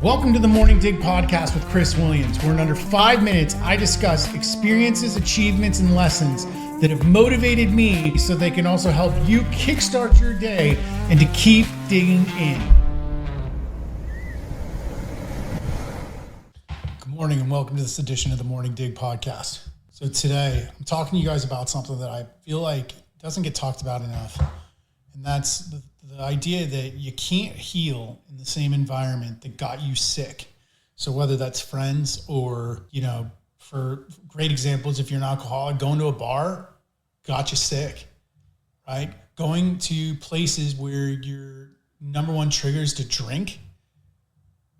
Welcome to the Morning Dig podcast with Chris Williams, where in under 5 minutes, I discuss experiences, achievements, and lessons that have motivated me so they can also help you kickstart your day and to keep digging in. Good morning and welcome to this edition of the Morning Dig podcast. So today, I'm talking to you guys about something that I feel like doesn't get talked about enough. And that's the idea that you can't heal in the same environment that got you sick. So whether that's friends or, for great examples, if you're an alcoholic, going to a bar got you sick, right? Going to places where your number one trigger is to drink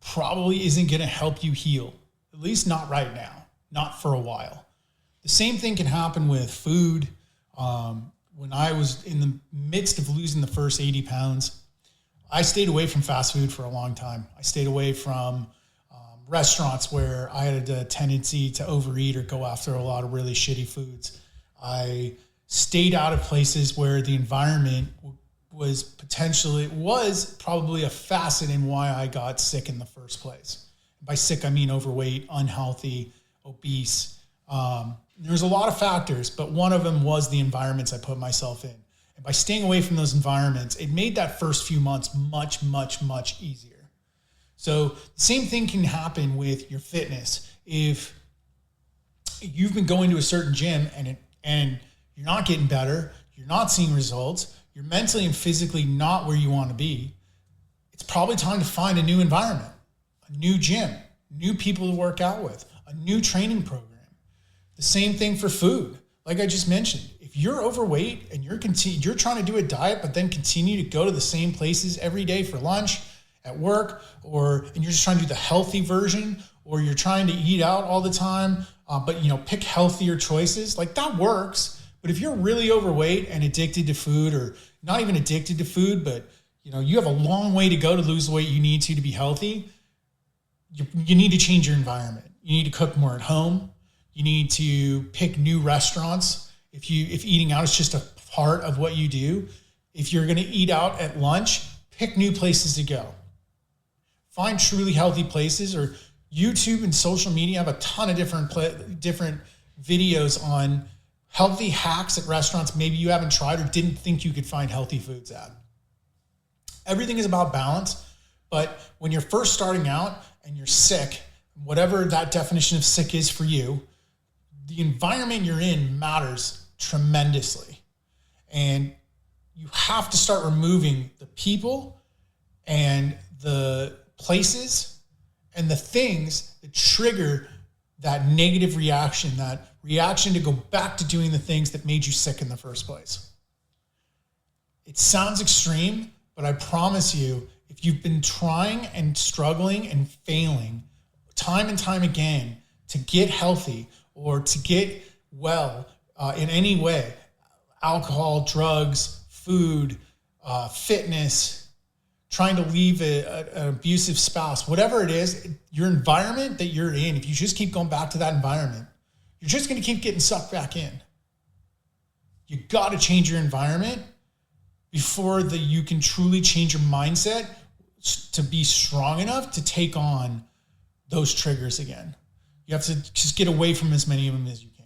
probably isn't going to help you heal, at least not right now, not for a while. The same thing can happen with food. When I was in the midst of losing the first 80 pounds, I stayed away from fast food for a long time. I stayed away from restaurants where I had a tendency to overeat or go after a lot of really shitty foods. I stayed out of places where the environment was probably a facet in why I got sick in the first place. By sick, I mean overweight, unhealthy, obese. There's a lot of factors, but one of them was the environments I put myself in. And by staying away from those environments, it made that first few months much, much, much easier. So the same thing can happen with your fitness. If you've been going to a certain gym and you're not getting better, you're not seeing results, you're mentally and physically not where you want to be, it's probably time to find a new environment, a new gym, new people to work out with, a new training program. The same thing for food. Like I just mentioned, if you're overweight and you're trying to do a diet, but then continue to go to the same places every day for lunch, at work, and you're just trying to do the healthy version, or you're trying to eat out all the time, but pick healthier choices, like that works. But if you're really overweight and addicted to food, or not even addicted to food, but you have a long way to go to lose the weight you need to be healthy, you need to change your environment. You need to cook more at home. You need to pick new restaurants. If eating out is just a part of what you do, if you're going to eat out at lunch, pick new places to go. Find truly healthy places, or YouTube and social media have a ton of different videos on healthy hacks at restaurants maybe you haven't tried or didn't think you could find healthy foods at. Everything is about balance, but when you're first starting out and you're sick, whatever that definition of sick is for you, the environment you're in matters tremendously. And you have to start removing the people and the places and the things that trigger that negative reaction, that reaction to go back to doing the things that made you sick in the first place. It sounds extreme, but I promise you, if you've been trying and struggling and failing time and time again to get healthy or to get well in any way, alcohol, drugs, food, fitness, trying to leave an abusive spouse, whatever it is, your environment that you're in, if you just keep going back to that environment, you're just going to keep getting sucked back in. You got to change your environment before you can truly change your mindset to be strong enough to take on those triggers again. You have to just get away from as many of them as you can.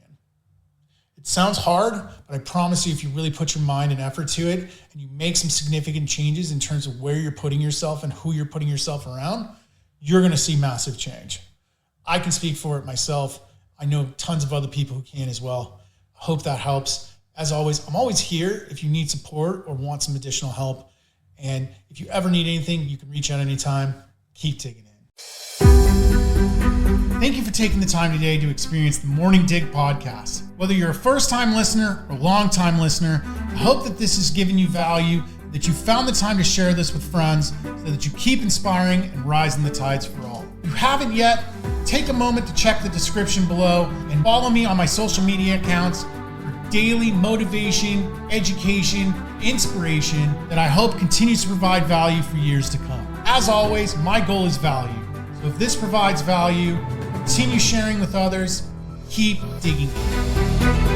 It sounds hard, but I promise you, if you really put your mind and effort to it and you make some significant changes in terms of where you're putting yourself and who you're putting yourself around, you're going to see massive change. I can speak for it myself. I know tons of other people who can as well. I hope that helps. As always, I'm always here if you need support or want some additional help. And if you ever need anything, you can reach out anytime. Keep digging in. Thank you for taking the time today to experience the Morning Dig podcast. Whether you're a first-time listener or long-time listener, I hope that this has given you value, that you found the time to share this with friends so that you keep inspiring and rising the tides for all. If you haven't yet, take a moment to check the description below and follow me on my social media accounts for daily motivation, education, inspiration that I hope continues to provide value for years to come. As always, my goal is value. So if this provides value, continue sharing with others, keep digging in.